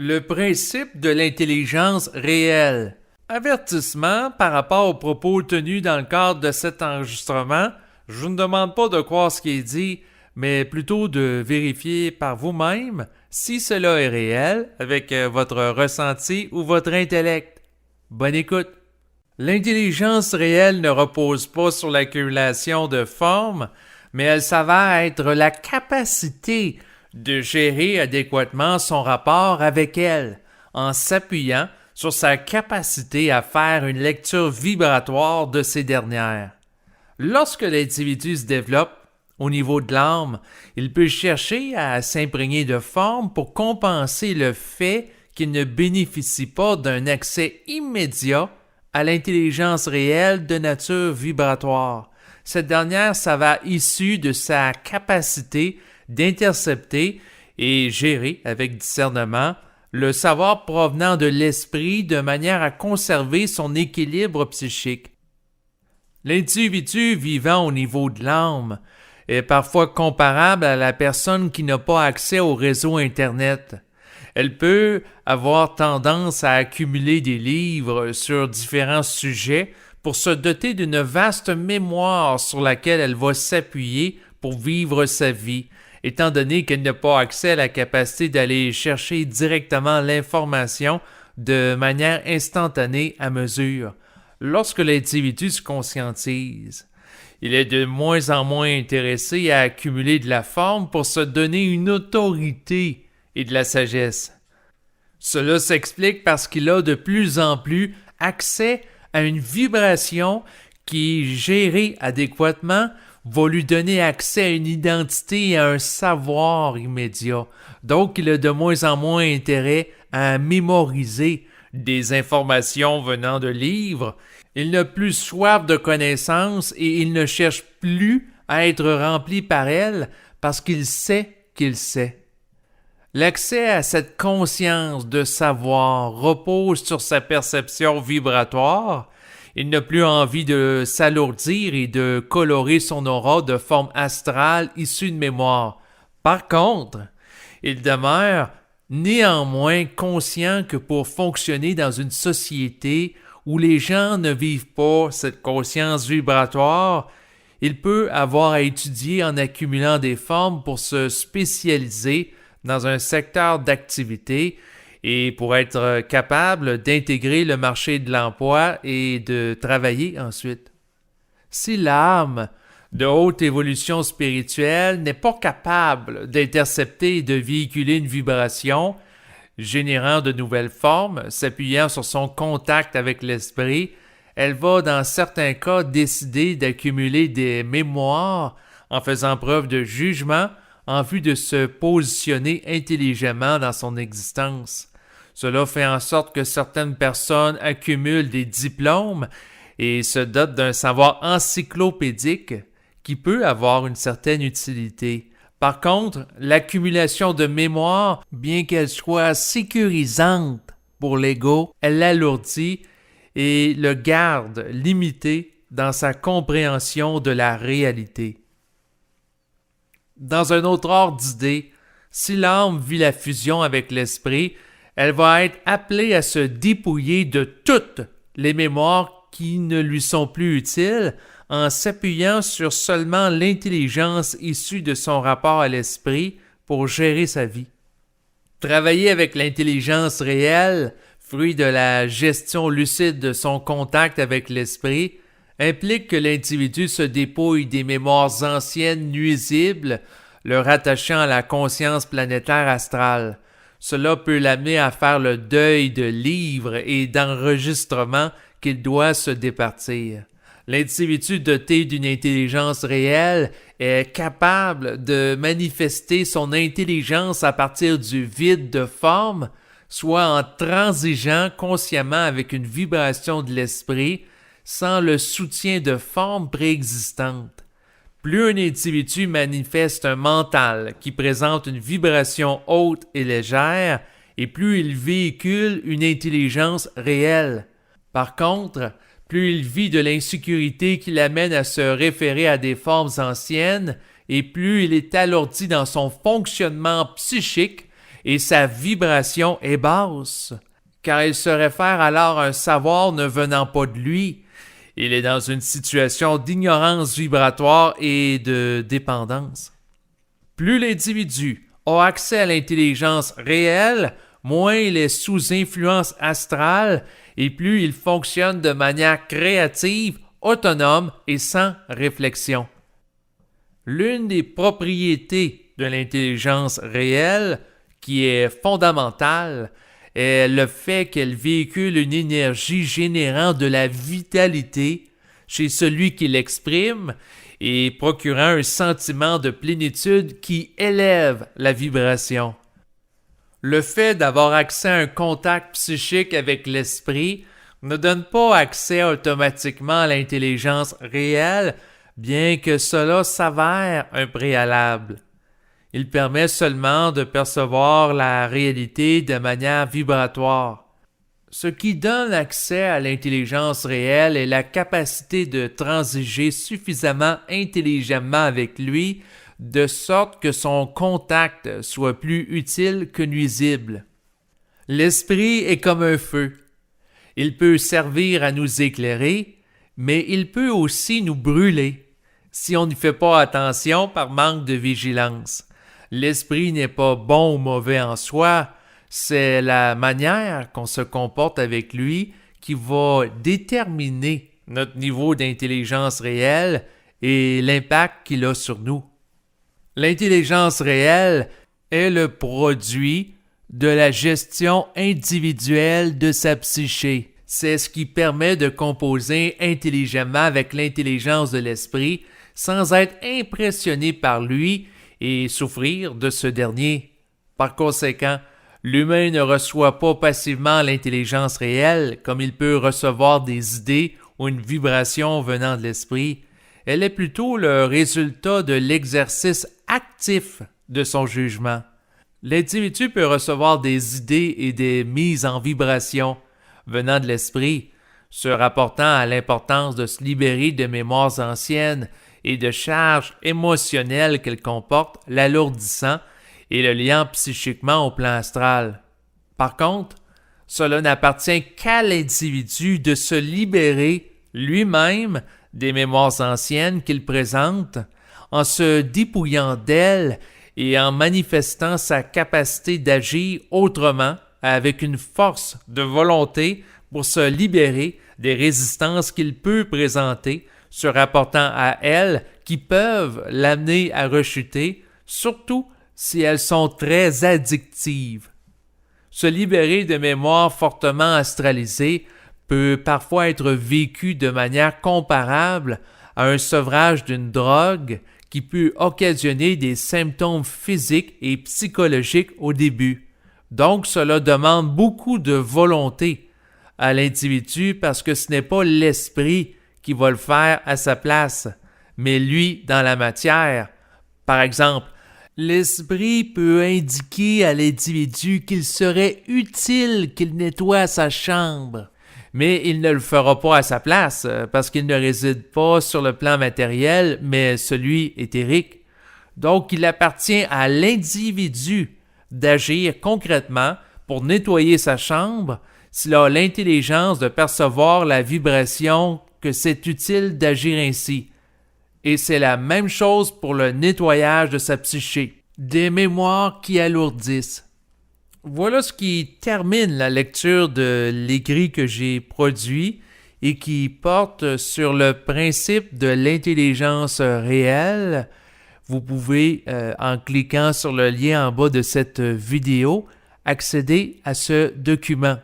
Le principe de l'intelligence réelle. Avertissement par rapport aux propos tenus dans le cadre de cet enregistrement. Je ne demande pas de croire ce qui est dit, mais plutôt de vérifier par vous-même si cela est réel avec votre ressenti ou votre intellect. Bonne écoute. L'intelligence réelle ne repose pas sur l'accumulation de formes, mais elle s'avère être la capacité de gérer adéquatement son rapport avec elle, en s'appuyant sur sa capacité à faire une lecture vibratoire de ces dernières. Lorsque l'individu se développe au niveau de l'âme, il peut chercher à s'imprégner de formes pour compenser le fait qu'il ne bénéficie pas d'un accès immédiat à l'intelligence réelle de nature vibratoire. Cette dernière s'avère issue de sa capacité d'intercepter et gérer avec discernement le savoir provenant de l'esprit de manière à conserver son équilibre psychique. L'individu vivant au niveau de l'âme est parfois comparable à la personne qui n'a pas accès au réseau Internet. Elle peut avoir tendance à accumuler des livres sur différents sujets pour se doter d'une vaste mémoire sur laquelle elle va s'appuyer pour vivre sa vie, étant donné qu'elle n'a pas accès à la capacité d'aller chercher directement l'information de manière instantanée à mesure. Lorsque l'individu se conscientise, il est de moins en moins intéressé à accumuler de la forme pour se donner une autorité et de la sagesse. Cela s'explique parce qu'il a de plus en plus accès à une vibration qui, gérée adéquatement, va lui donner accès à une identité et à un savoir immédiat. Donc, il a de moins en moins intérêt à mémoriser des informations venant de livres. Il n'a plus soif de connaissances et il ne cherche plus à être rempli par elles parce qu'il sait qu'il sait. L'accès à cette conscience de savoir repose sur sa perception vibratoire. Il n'a plus envie de s'alourdir et de colorer son aura de forme astrale issue de mémoire. Par contre, il demeure néanmoins conscient que pour fonctionner dans une société où les gens ne vivent pas cette conscience vibratoire, il peut avoir à étudier en accumulant des formes pour se spécialiser dans un secteur d'activité et pour être capable d'intégrer le marché de l'emploi et de travailler ensuite. Si l'âme de haute évolution spirituelle n'est pas capable d'intercepter et de véhiculer une vibration, générant de nouvelles formes, s'appuyant sur son contact avec l'esprit, elle va dans certains cas décider d'accumuler des mémoires en faisant preuve de jugement en vue de se positionner intelligemment dans son existence. Cela fait en sorte que certaines personnes accumulent des diplômes et se dotent d'un savoir encyclopédique qui peut avoir une certaine utilité. Par contre, l'accumulation de mémoire, bien qu'elle soit sécurisante pour l'ego, elle l'alourdit et le garde limité dans sa compréhension de la réalité. Dans un autre ordre d'idée, si l'âme vit la fusion avec l'esprit, elle va être appelée à se dépouiller de toutes les mémoires qui ne lui sont plus utiles en s'appuyant sur seulement l'intelligence issue de son rapport à l'esprit pour gérer sa vie. Travailler avec l'intelligence réelle, fruit de la gestion lucide de son contact avec l'esprit, implique que l'individu se dépouille des mémoires anciennes nuisibles, le rattachant à la conscience planétaire astrale. Cela peut l'amener à faire le deuil de livres et d'enregistrements qu'il doit se départir. L'individu doté d'une intelligence réelle est capable de manifester son intelligence à partir du vide de forme, soit en transigeant consciemment avec une vibration de l'esprit, sans le soutien de formes préexistantes. Plus un individu manifeste un mental qui présente une vibration haute et légère, et plus il véhicule une intelligence réelle. Par contre, plus il vit de l'insécurité qui l'amène à se référer à des formes anciennes, et plus il est alourdi dans son fonctionnement psychique, et sa vibration est basse, car il se réfère alors à un savoir ne venant pas de lui. Il est dans une situation d'ignorance vibratoire et de dépendance. Plus l'individu a accès à l'intelligence réelle, moins il est sous influence astrale et plus il fonctionne de manière créative, autonome et sans réflexion. L'une des propriétés de l'intelligence réelle, qui est fondamentale, est le fait qu'elle véhicule une énergie générant de la vitalité chez celui qui l'exprime et procurant un sentiment de plénitude qui élève la vibration. Le fait d'avoir accès à un contact psychique avec l'esprit ne donne pas accès automatiquement à l'intelligence réelle, bien que cela s'avère un préalable. Il permet seulement de percevoir la réalité de manière vibratoire. Ce qui donne accès à l'intelligence réelle est la capacité de transiger suffisamment intelligemment avec lui, de sorte que son contact soit plus utile que nuisible. L'esprit est comme un feu. Il peut servir à nous éclairer, mais il peut aussi nous brûler, si on n'y fait pas attention par manque de vigilance. L'esprit n'est pas bon ou mauvais en soi, c'est la manière qu'on se comporte avec lui qui va déterminer notre niveau d'intelligence réelle et l'impact qu'il a sur nous. L'intelligence réelle est le produit de la gestion individuelle de sa psyché. C'est ce qui permet de composer intelligemment avec l'intelligence de l'esprit sans être impressionné par lui et souffrir de ce dernier. Par conséquent, l'humain ne reçoit pas passivement l'intelligence réelle comme il peut recevoir des idées ou une vibration venant de l'esprit. Elle est plutôt le résultat de l'exercice actif de son jugement. L'individu peut recevoir des idées et des mises en vibration venant de l'esprit, se rapportant à l'importance de se libérer de mémoires anciennes et de charges émotionnelles qu'elles comportent, l'alourdissant et le liant psychiquement au plan astral. Par contre, cela n'appartient qu'à l'individu de se libérer lui-même des mémoires anciennes qu'il présente, en se dépouillant d'elles et en manifestant sa capacité d'agir autrement avec une force de volonté pour se libérer des résistances qu'il peut présenter, se rapportant à elles qui peuvent l'amener à rechuter, surtout si elles sont très addictives. Se libérer de mémoires fortement astralisées peut parfois être vécu de manière comparable à un sevrage d'une drogue qui peut occasionner des symptômes physiques et psychologiques au début. Donc, cela demande beaucoup de volonté à l'individu parce que ce n'est pas l'esprit qui va le faire à sa place, mais lui dans la matière. Par exemple, l'esprit peut indiquer à l'individu qu'il serait utile qu'il nettoie sa chambre, mais il ne le fera pas à sa place parce qu'il ne réside pas sur le plan matériel, mais celui éthérique. Donc, il appartient à l'individu d'agir concrètement pour nettoyer sa chambre s'il a l'intelligence de percevoir la vibration que c'est utile d'agir ainsi. Et c'est la même chose pour le nettoyage de sa psyché, des mémoires qui alourdissent. Voilà ce qui termine la lecture de l'écrit que j'ai produit et qui porte sur le principe de l'intelligence réelle. Vous pouvez, en cliquant sur le lien en bas de cette vidéo, accéder à ce document.